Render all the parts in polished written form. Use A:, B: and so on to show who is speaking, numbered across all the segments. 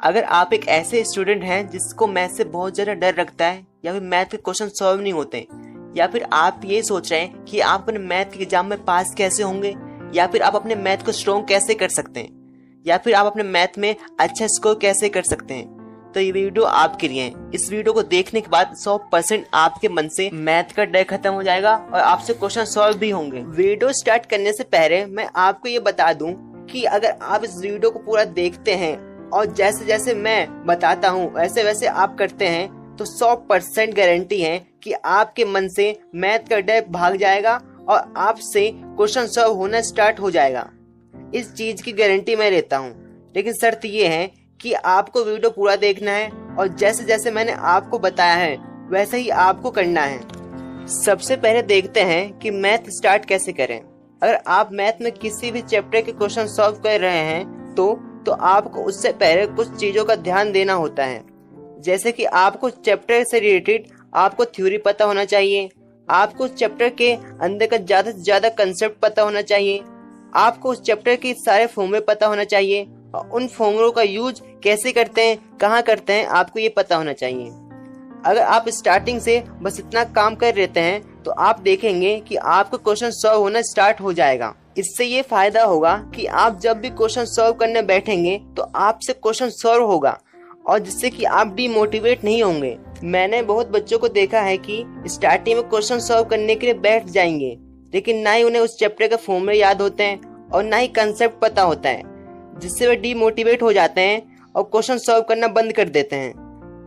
A: अगर आप एक ऐसे स्टूडेंट हैं जिसको मैथ से बहुत ज़्यादा डर लगता है, या फिर मैथ के क्वेश्चन सॉल्व नहीं होते, या फिर आप ये सोच रहे हैं कि आप अपने मैथ के एग्जाम में पास कैसे होंगे, या फिर आप अपने मैथ को स्ट्रॉन्ग कैसे कर सकते हैं, या फिर आप अपने मैथ में अच्छा स्कोर कैसे कर सकते हैं, तो ये वीडियो आपके लिए है। इस वीडियो को देखने के बाद 100% आपके मन से मैथ का डर खत्म हो जाएगा और आपसे क्वेश्चन सॉल्व भी होंगे। वीडियो स्टार्ट करने से पहले मैं आपको ये बता दूं कि अगर आप इस वीडियो को पूरा देखते हैं और जैसे जैसे मैं बताता हूँ वैसे वैसे आप करते हैं तो 100% गारंटी है कि आपके मन से मैथ का डर भाग जाएगा और आपसे क्वेश्चन सॉल्व होना स्टार्ट हो जाएगा। इस चीज की गारंटी मैं लेता हूँ, लेकिन शर्त ये है कि आपको वीडियो पूरा देखना है और जैसे जैसे मैंने आपको बताया है वैसे ही आपको करना है। सबसे पहले देखते हैं कि मैथ स्टार्ट कैसे करें। अगर आप मैथ में किसी भी चैप्टर के क्वेश्चन सॉल्व कर रहे हैं तो आपको उससे पहले कुछ चीजों का ध्यान देना होता है। जैसे कि आपको चैप्टर से रिलेटेड आपको थ्योरी पता होना चाहिए, आपको चैप्टर के अंदर का ज्यादा से ज्यादा कंसेप्ट पता होना चाहिए, आपको उस चैप्टर के सारे फॉर्मूले पता होना चाहिए और उन फॉर्मूलों का यूज कैसे करते हैं, कहाँ करते हैं, आपको ये पता होना चाहिए। अगर आप स्टार्टिंग से बस इतना काम कर लेते हैं तो आप देखेंगे कि आपका क्वेश्चन सॉल्व होना स्टार्ट हो जाएगा। इससे ये फायदा होगा कि आप जब भी क्वेश्चन सॉल्व करने बैठेंगे तो आपसे क्वेश्चन सॉल्व होगा और जिससे कि आप डीमोटिवेट नहीं होंगे। मैंने बहुत बच्चों को देखा है कि स्टार्टिंग में क्वेश्चन सॉल्व करने के लिए बैठ जाएंगे, लेकिन ना ही उन्हें उस चैप्टर के फॉर्मूले याद होते हैं और ना ही कंसेप्ट पता होता है, जिससे वे डीमोटिवेट हो जाते हैं और क्वेश्चन सॉल्व करना बंद कर देते हैं।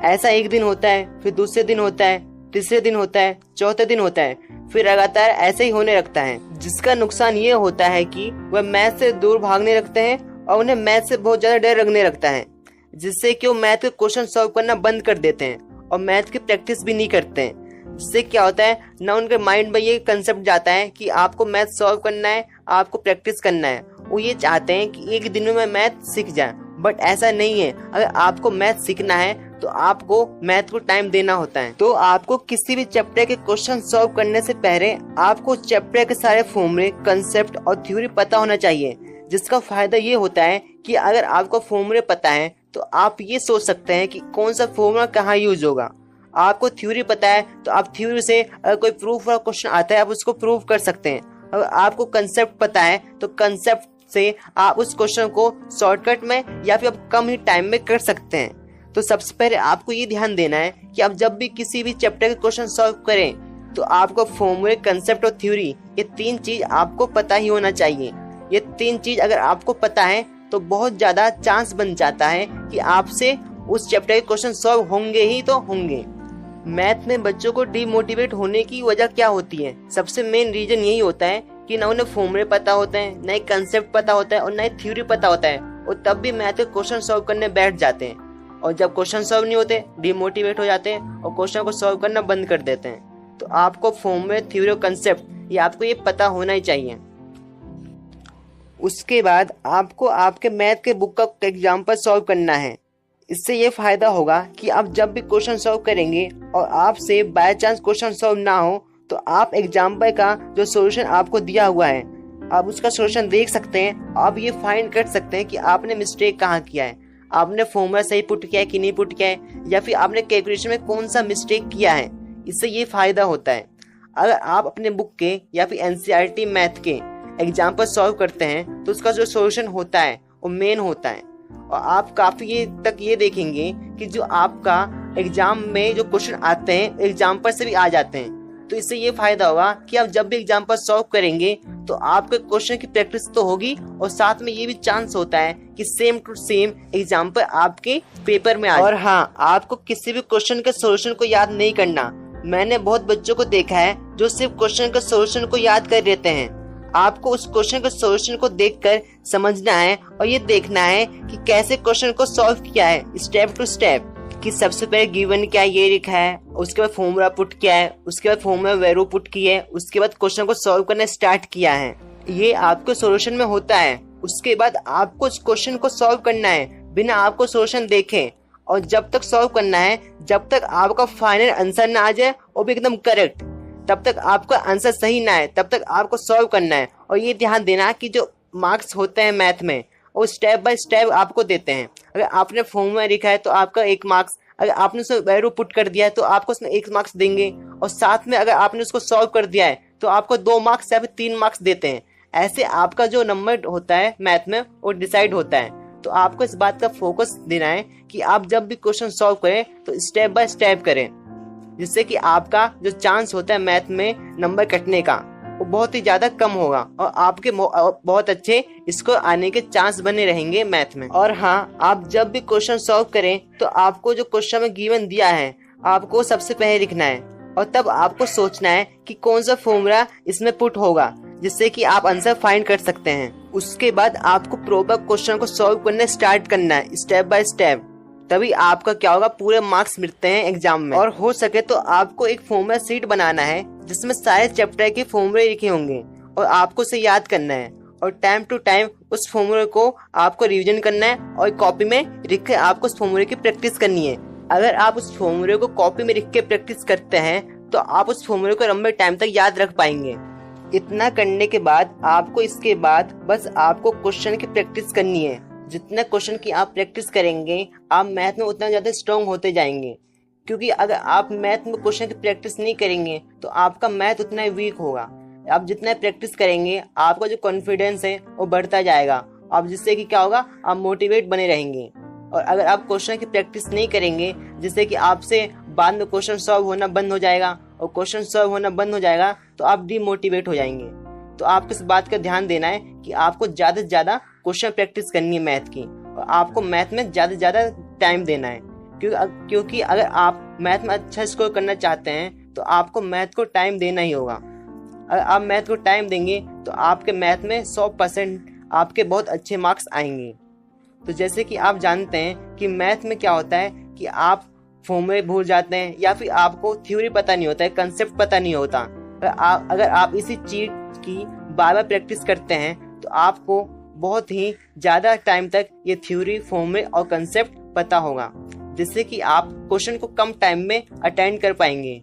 A: ऐसा एक दिन होता है, फिर दूसरे दिन होता है, तीसरे दिन होता है, चौथे दिन होता है, फिर लगातार ऐसे ही होने लगता है, जिसका नुकसान ये होता है कि वह मैथ से दूर भागने लगते हैं और उन्हें मैथ से बहुत ज्यादा डर लगने लगता है, जिससे कि वो मैथ के क्वेश्चन सॉल्व करना बंद कर देते हैं और मैथ की प्रैक्टिस भी नहीं करते हैं। जिससे क्या होता है ना उनके माइंड में ये कंसेप्ट जाता है कि आपको मैथ सॉल्व करना है, आपको प्रैक्टिस करना है। वो ये चाहते हैं कि एक दिन में मैथ सीख जाए, बट ऐसा नहीं है। अगर आपको मैथ सीखना है तो आपको मैथ को टाइम देना होता है। तो आपको किसी भी चैप्टर के क्वेश्चन सॉल्व करने से पहले आपको चैप्टर के सारे फॉर्मूले, कंसेप्ट और थ्योरी पता होना चाहिए, जिसका फायदा ये होता है कि अगर आपको फॉर्मूले पता है तो आप ये सोच सकते हैं कि कौन सा फॉर्मूला कहाँ यूज होगा। आपको थ्योरी पता है तो आप थ्योरी से अगर कोई प्रूफ वाला क्वेश्चन आता है आप उसको प्रूव कर सकते हैं। अगर आपको कंसेप्ट पता है तो कंसेप्ट से आप उस क्वेश्चन को शॉर्टकट में या फिर आप कम ही टाइम में कर सकते हैं। तो सबसे पहले आपको ये ध्यान देना है कि आप जब भी किसी भी चैप्टर के क्वेश्चन सॉल्व करें तो आपको फॉर्मूले, कंसेप्ट और थ्योरी, ये तीन चीज आपको पता ही होना चाहिए। ये तीन चीज अगर आपको पता है तो बहुत ज्यादा चांस बन जाता है कि आपसे उस चैप्टर के क्वेश्चन सॉल्व होंगे ही तो होंगे। मैथ में बच्चों को डीमोटिवेट होने की वजह क्या होती है? सबसे मेन रीजन यही होता है कि ना उन्हें फॉर्मूले पता होते हैं, ना ही कंसेप्ट पता होता है और ना ही थ्योरी पता होता है, और तब भी मैथ के क्वेश्चन सॉल्व करने बैठ जाते हैं और जब क्वेश्चन सॉल्व नहीं होते डीमोटिवेट हो जाते हैं और क्वेश्चन को सॉल्व करना बंद कर देते हैं। तो आपको फॉर्मूले, थ्योरी और कंसेप्ट ये आपको ये पता होना ही चाहिए। उसके बाद आपको आपके मैथ के बुक का एग्जाम्पल सॉल्व करना है। इससे ये फायदा होगा कि आप जब भी क्वेश्चन सॉल्व करेंगे और आपसे बाय चांस क्वेश्चन सॉल्व ना हो तो आप एग्जाम्पल का जो सॉल्यूशन आपको दिया हुआ है आप उसका सॉल्यूशन देख सकते हैं। आप ये फाइंड कर सकते हैं कि आपने मिस्टेक कहाँ किया है, आपने फॉर्मूला सही पुट किया है कि नहीं पुट किया है, या फिर आपने कैलकुलेशन में कौन सा मिस्टेक किया है। इससे ये फायदा होता है। अगर आप अपने बुक के या फिर एनसीईआरटी मैथ के एग्जाम्पल सॉल्व करते हैं तो उसका जो सॉल्यूशन होता है वो मेन होता है और आप काफी तक ये देखेंगे कि जो आपका एग्जाम में जो क्वेश्चन आते हैं एग्जाम्पल से भी आ जाते हैं। तो इससे ये फायदा होगा कि आप जब भी एग्जाम्पल सॉल्व करेंगे तो आपके क्वेश्चन की प्रैक्टिस तो होगी और साथ में ये भी चांस होता है कि सेम टू सेम एग्जाम्पल आपके पेपर में आए। और हाँ, आपको किसी भी क्वेश्चन के सॉल्यूशन को याद नहीं करना। मैंने बहुत बच्चों को देखा है जो सिर्फ क्वेश्चन के सॉल्यूशन को याद कर लेते हैं। आपको उस क्वेश्चन के सॉल्यूशन को देखकर समझना है और ये देखना है कि कैसे क्वेश्चन को सॉल्व किया है स्टेप टू स्टेप, कि सबसे पहले गिवन क्या है ये लिखा है, उसके बाद फॉर्मूला पुट किया है, उसके बाद फॉर्मूला वैल्यू पुट की है, उसके बाद क्वेश्चन को सॉल्व करना स्टार्ट किया है। ये आपके सॉल्यूशन में होता है। उसके बाद आपको उस क्वेश्चन को सॉल्व करना है बिना आपको सॉल्यूशन देखे, और जब तक सॉल्व करना है जब तक आपका फाइनल आंसर ना आ जाए वो भी एकदम करेक्ट, तब तक आपका आंसर सही ना है तब तक आपको सॉल्व करना है। और ये ध्यान देना कि जो मार्क्स होते हैं मैथ में और स्टेप बाय स्टेप आपको देते हैं। अगर आपने फॉर्मूला लिखा है तो आपका 1 मार्क्स, अगर आपने उसमें वैल्यू पुट कर दिया है तो आपको उसमें 1 मार्क्स देंगे, और साथ में अगर आपने उसको सॉल्व कर दिया है तो आपको 2 मार्क्स या फिर 3 मार्क्स देते हैं। ऐसे आपका जो नंबर होता है मैथ में वो डिसाइड होता है। तो आपको इस बात का फोकस देना है कि आप जब भी क्वेश्चन सॉल्व करें तो स्टेप बाय स्टेप करें, जिससे कि आपका जो चांस होता है मैथ में नंबर कटने का वो बहुत ही ज्यादा कम होगा और आपके बहुत अच्छे इसको आने के चांस बने रहेंगे मैथ में। और हाँ, आप जब भी क्वेश्चन सॉल्व करें तो आपको जो क्वेश्चन में गिवन दिया है आपको सबसे पहले लिखना है, और तब आपको सोचना है कि कौन सा फॉर्मूला इसमें पुट होगा जिससे कि आप आंसर फाइंड कर सकते हैं। उसके बाद आपको प्रॉपर क्वेश्चन को सॉल्व करने स्टार्ट करना है स्टेप बाय स्टेप, तभी आपका क्या होगा, पूरे मार्क्स मिलते हैं एग्जाम में। और हो सके तो आपको एक फॉर्मूला शीट बनाना है जिसमें सारे चैप्टर के फॉर्मूले लिखे होंगे और आपको उसे याद करना है, और टाइम टू टाइम उस फॉर्मूले को आपको रिवीजन करना है और कॉपी में लिख के आपको उस फॉर्मूले की प्रैक्टिस करनी है। अगर आप उस फॉर्मूले को कॉपी में लिख के प्रैक्टिस करते हैं तो आप उस फॉर्मूले को लंबे टाइम तक याद रख पाएंगे। इतना करने के बाद आपको इसके बाद बस आपको क्वेश्चन की प्रैक्टिस करनी है। जितना क्वेश्चन की आप प्रैक्टिस करेंगे आप मैथ में उतना ज़्यादा स्ट्रॉन्ग होते जाएंगे, क्योंकि अगर आप मैथ में क्वेश्चन की प्रैक्टिस नहीं करेंगे तो आपका मैथ उतना ही वीक होगा। आप जितना प्रैक्टिस करेंगे आपका जो कॉन्फिडेंस है वो बढ़ता जाएगा, आप जिससे कि क्या होगा, आप मोटिवेट बने रहेंगे। और अगर आप क्वेश्चन की प्रैक्टिस नहीं करेंगे जिससे कि आपसे बाद में क्वेश्चन सॉल्व होना बंद हो जाएगा, और क्वेश्चन सॉल्व होना बंद हो जाएगा तो आप डीमोटिवेट हो जाएंगे। तो आपको इस बात का ध्यान देना है कि आपको ज़्यादा से ज़्यादा क्वेश्चन प्रैक्टिस करनी है मैथ की, और आपको मैथ में ज़्यादा से ज़्यादा टाइम देना है, क्योंकि अगर आप मैथ में अच्छा स्कोर करना चाहते हैं तो आपको मैथ को टाइम देना ही होगा। अगर आप मैथ को टाइम देंगे तो आपके मैथ में 100% आपके बहुत अच्छे मार्क्स आएंगे। तो जैसे कि आप जानते हैं कि मैथ में क्या होता है कि आप फॉर्मूले भूल जाते हैं या फिर आपको थ्योरी पता नहीं होता है, कंसेप्ट पता नहीं होता। अगर आप इसी चीज की बार बार प्रैक्टिस करते हैं तो आपको बहुत ही ज़्यादा टाइम तक ये थ्योरी, फॉर्मूले और कंसेप्ट पता होगा, जिससे कि आप क्वेश्चन को कम टाइम में अटेंड कर पाएंगे।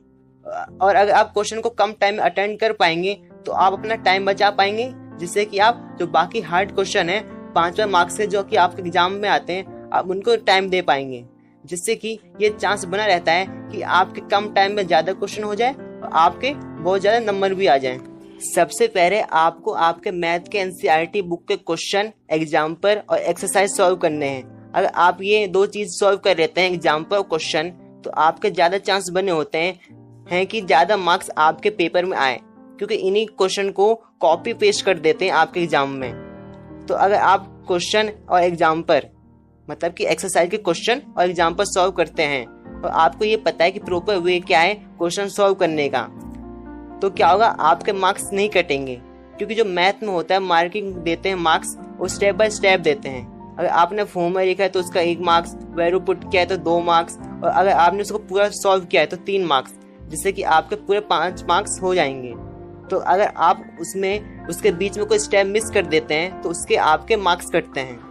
A: और अगर आप क्वेश्चन को कम टाइम में अटेंड कर पाएंगे तो आप अपना टाइम बचा पाएंगे, जिससे कि आप जो बाकी हार्ड क्वेश्चन है 5वें मार्क्स के जो कि आपके एग्जाम में आते हैं आप उनको टाइम दे पाएंगे, जिससे कि ये चांस बना रहता है कि आपके कम टाइम में ज़्यादा क्वेश्चन हो जाए और आपके बहुत ज़्यादा नंबर भी आ जाएं। सबसे पहले आपको आपके मैथ के एनसीईआरटी बुक के क्वेश्चन, एग्जाम्पल और एक्सरसाइज सॉल्व करने हैं। अगर आप ये 2 चीज़ सॉल्व कर लेते हैं, एग्जाम्पल और क्वेश्चन, तो आपके ज़्यादा चांस बने होते हैं कि ज़्यादा मार्क्स आपके पेपर में आए, क्योंकि इन्हीं क्वेश्चन को कॉपी पेस्ट कर देते हैं आपके एग्जाम में। तो अगर आप क्वेश्चन और एग्जाम्पल मतलब कि एक्सरसाइज के क्वेश्चन और एग्जाम्पल सॉल्व करते हैं और आपको ये पता है कि प्रॉपर वे क्या है क्वेश्चन सॉल्व करने का, तो क्या होगा, आपके मार्क्स नहीं कटेंगे। क्योंकि जो मैथ में होता है मार्किंग देते हैं मार्क्स, वो स्टेप बाय स्टेप देते हैं। अगर आपने फॉर्मूला लिखा है तो उसका 1 मार्क्स, वैल्यू पुट किया है तो 2 मार्क्स, और अगर आपने उसको पूरा सॉल्व किया है तो 3 मार्क्स, जिससे कि आपके पूरे 5 मार्क्स हो जाएंगे। तो अगर आप उसमें उसके बीच में कोई स्टेप मिस कर देते हैं तो उसके आपके मार्क्स कटते हैं।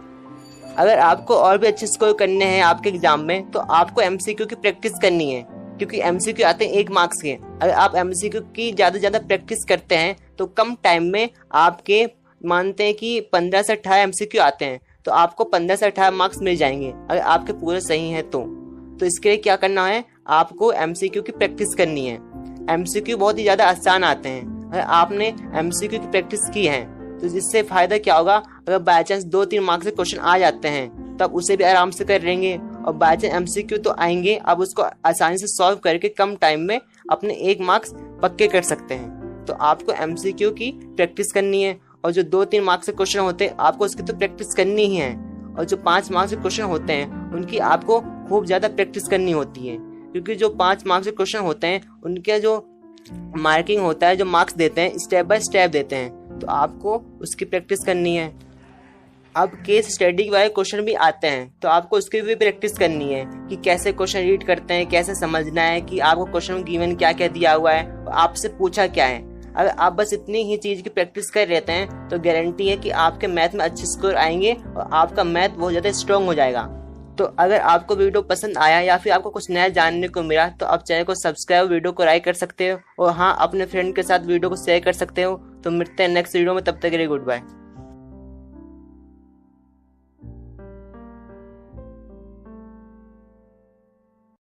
A: अगर आपको और भी अच्छे स्कोर करने हैं आपके एग्जाम में तो आपको एमसीक्यू की प्रैक्टिस करनी है, क्योंकि एमसीक्यू आते हैं 1 मार्क्स के। अगर आप एमसीक्यू की ज़्यादा से ज़्यादा प्रैक्टिस करते हैं तो कम टाइम में आपके मानते हैं कि 15 से 18 एमसीक्यू आते हैं, तो आपको 15 से 18 मार्क्स मिल जाएंगे अगर आपके पूरे सही हैं तो इसके लिए क्या करना है, आपको एमसीक्यू की प्रैक्टिस करनी है। एमसीक्यू बहुत ही ज़्यादा आसान आते हैं। अगर आपने एमसीक्यू की प्रैक्टिस की है तो जिससे फ़ायदा क्या होगा, अगर बाई चांस 2-3 मार्क्स के क्वेश्चन आ जाते हैं तब उसे भी आराम से कर लेंगे, और बाई चांस एमसीक्यू तो आएंगे, अब उसको आसानी से सॉल्व करके कम टाइम में अपने 1 मार्क्स पक्के कर सकते हैं। तो आपको एमसीक्यू की प्रैक्टिस करनी है, और जो 2-3 मार्क्स के क्वेश्चन होते हैं आपको उसकी तो प्रैक्टिस करनी ही है, और जो 5 मार्क्स के क्वेश्चन होते हैं उनकी आपको खूब ज़्यादा प्रैक्टिस करनी होती है। क्योंकि जो 5 मार्क्स के क्वेश्चन होते हैं उनके जो मार्किंग होता है, जो मार्क्स देते हैं स्टेप बाय स्टेप देते हैं, तो आपको उसकी प्रैक्टिस करनी है। अब केस स्टडी वाले क्वेश्चन भी आते हैं तो आपको उसकी भी प्रैक्टिस करनी है कि कैसे क्वेश्चन रीड करते हैं, कैसे समझना है कि आपको क्वेश्चन गिवन क्या क्या दिया हुआ है और आपसे पूछा क्या है। अगर आप बस इतनी ही चीज़ की प्रैक्टिस कर लेते हैं तो गारंटी है कि आपके मैथ में अच्छे स्कोर आएंगे और आपका मैथ बहुत ज़्यादा स्ट्रॉन्ग हो जाएगा। तो अगर आपको वीडियो पसंद आया या फिर आपको कुछ नया जानने को मिला तो आप चैनल को सब्सक्राइब, वीडियो को लाइक कर सकते हो, और हाँ, अपने फ्रेंड के साथ वीडियो को शेयर कर सकते हो। तो मिलते हैं नेक्स्ट वीडियो में, तब तक के लिए गुड बाय।